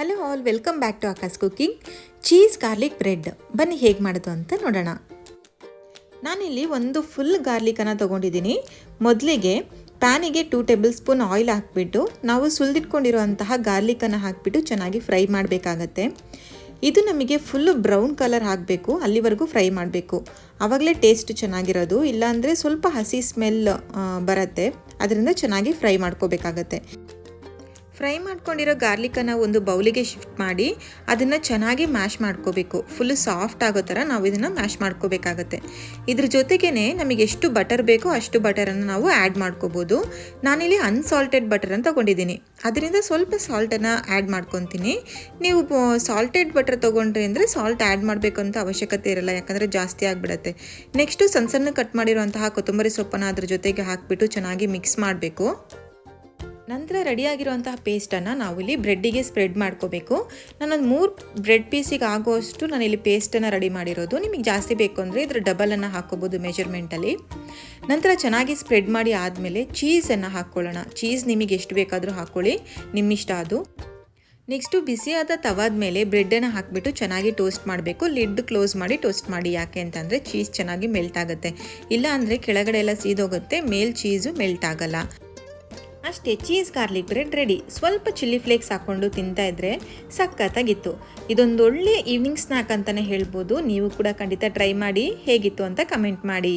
Hello all, welcome back to Aakas cooking. Cheese garlic bread ಬನ್ನಿ ಹೇಗೆ ಮಾಡೋದು ಅಂತ ನೋಡೋಣ. ನಾನಿಲ್ಲಿ ಒಂದು ಫುಲ್ ಗಾರ್ಲಿಕನ್ನು ತೊಗೊಂಡಿದ್ದೀನಿ. ಮೊದಲಿಗೆ ಪ್ಯಾನಿಗೆ 2 ಟೇಬಲ್ ಸ್ಪೂನ್ ಆಯಿಲ್ ಹಾಕಿಬಿಟ್ಟು ನಾವು ಸುಲಿದಿಟ್ಕೊಂಡಿರುವಂತಹ ಗಾರ್ಲಿಕನ್ನು ಹಾಕಿಬಿಟ್ಟು ಚೆನ್ನಾಗಿ ಫ್ರೈ ಮಾಡಬೇಕಾಗತ್ತೆ. ಇದು ನಮಗೆ ಫುಲ್ಲು ಬ್ರೌನ್ ಕಲರ್ ಆಗಬೇಕು, ಅಲ್ಲಿವರೆಗೂ ಫ್ರೈ ಮಾಡಬೇಕು. ಆವಾಗಲೇ ಟೇಸ್ಟ್ ಚೆನ್ನಾಗಿರೋದು, ಇಲ್ಲಾಂದರೆ ಸ್ವಲ್ಪ ಹಸಿ ಸ್ಮೆಲ್ ಬರುತ್ತೆ. ಅದರಿಂದ ಚೆನ್ನಾಗಿ ಫ್ರೈ ಮಾಡ್ಕೋಬೇಕಾಗತ್ತೆ. ಫ್ರೈ ಮಾಡ್ಕೊಂಡಿರೋ ಗಾರ್ಲಿಕನ್ನು ಒಂದು ಬೌಲಿಗೆ ಶಿಫ್ಟ್ ಮಾಡಿ ಅದನ್ನು ಚೆನ್ನಾಗಿ ಮ್ಯಾಶ್ ಮಾಡ್ಕೋಬೇಕು. ಫುಲ್ಲು ಸಾಫ್ಟ್ ಆಗೋ ಥರ ನಾವು ಇದನ್ನು ಮ್ಯಾಶ್ ಮಾಡ್ಕೋಬೇಕಾಗತ್ತೆ. ಇದ್ರ ಜೊತೆಗೇ ನಮಗೆ ಎಷ್ಟು ಬಟರ್ ಬೇಕೋ ಅಷ್ಟು ಬಟರನ್ನು ನಾವು ಆ್ಯಡ್ ಮಾಡ್ಕೋಬೋದು. ನಾನಿಲ್ಲಿ ಅನ್ಸಾಲ್ಟೆಡ್ ಬಟರನ್ನು ತೊಗೊಂಡಿದ್ದೀನಿ, ಅದರಿಂದ ಸ್ವಲ್ಪ ಸಾಲ್ಟನ್ನು ಆ್ಯಡ್ ಮಾಡ್ಕೊತೀನಿ. ನೀವು ಸಾಲ್ಟೆಡ್ ಬಟರ್ ತೊಗೊಂಡ್ರಿ ಅಂದರೆ ಸಾಲ್ಟ್ ಆ್ಯಡ್ ಮಾಡಬೇಕು ಅಂತ ಅವಶ್ಯಕತೆ ಇರಲ್ಲ, ಯಾಕಂದರೆ ಜಾಸ್ತಿ ಆಗಿಬಿಡುತ್ತೆ. ನೆಕ್ಸ್ಟು ಸಣ್ಣ ಸಣ್ಣ ಕಟ್ ಮಾಡಿರುವಂತಹ ಕೊತ್ತಂಬರಿ ಸೊಪ್ಪನ್ನು ಅದ್ರ ಜೊತೆಗೆ ಹಾಕಿಬಿಟ್ಟು ಚೆನ್ನಾಗಿ ಮಿಕ್ಸ್ ಮಾಡಬೇಕು. ನಂತರ ರೆಡಿಯಾಗಿರುವಂತಹ ಪೇಸ್ಟನ್ನು ನಾವಿಲ್ಲಿ ಬ್ರೆಡ್ಡಿಗೆ ಸ್ಪ್ರೆಡ್ ಮಾಡ್ಕೋಬೇಕು. ನಾನೊಂದು 3 ಬ್ರೆಡ್ ಪೀಸಿಗೆ ಆಗೋಷ್ಟು ನಾನಿಲ್ಲಿ ಪೇಸ್ಟನ್ನು ರೆಡಿ ಮಾಡಿರೋದು. ನಿಮಗೆ ಜಾಸ್ತಿ ಬೇಕು ಅಂದರೆ ಇದ್ರ ಡಬಲನ್ನು ಹಾಕ್ಕೋಬೋದು ಮೆಜರ್ಮೆಂಟಲ್ಲಿ. ನಂತರ ಚೆನ್ನಾಗಿ ಸ್ಪ್ರೆಡ್ ಮಾಡಿ ಆದಮೇಲೆ ಚೀಸನ್ನು ಹಾಕ್ಕೊಳ್ಳೋಣ. ಚೀಸ್ ನಿಮಗೆ ಎಷ್ಟು ಬೇಕಾದರೂ ಹಾಕ್ಕೊಳ್ಳಿ, ನಿಮ್ಮಿಷ್ಟ ಅದು. ನೆಕ್ಸ್ಟು ಬಿಸಿಯಾದ ತವಾದ ಮೇಲೆ ಬ್ರೆಡ್ಡನ್ನು ಹಾಕಿಬಿಟ್ಟು ಚೆನ್ನಾಗಿ ಟೋಸ್ಟ್ ಮಾಡಬೇಕು. ಲಿಡ್ ಕ್ಲೋಸ್ ಮಾಡಿ ಟೋಸ್ಟ್ ಮಾಡಿ, ಯಾಕೆ ಅಂತಂದರೆ ಚೀಸ್ ಚೆನ್ನಾಗಿ ಮೆಲ್ಟ್ ಆಗುತ್ತೆ. ಇಲ್ಲ ಅಂದರೆ ಕೆಳಗಡೆ ಎಲ್ಲ ಸೀದೋಗುತ್ತೆ, ಮೇಲ್ ಚೀಸು ಮೆಲ್ಟ್ ಆಗಲ್ಲ. ಅಷ್ಟೇ, ಚೀಸ್ ಗಾರ್ಲಿಕ್ ಬ್ರೆಡ್ ರೆಡಿ. ಸ್ವಲ್ಪ ಚಿಲ್ಲಿ ಫ್ಲೇಕ್ಸ್ ಹಾಕ್ಕೊಂಡು ತಿಂತಾ ಇದ್ದರೆ ಸಖತ್ತಾಗಿತ್ತು. ಇದೊಂದು ಒಳ್ಳೆ ಈವ್ನಿಂಗ್ ಸ್ನ್ಯಾಕ್ ಅಂತಲೇ ಹೇಳ್ಬೋದು. ನೀವು ಕೂಡ ಖಂಡಿತ ಟ್ರೈ ಮಾಡಿ, ಹೇಗಿತ್ತು ಅಂತ ಕಮೆಂಟ್ ಮಾಡಿ.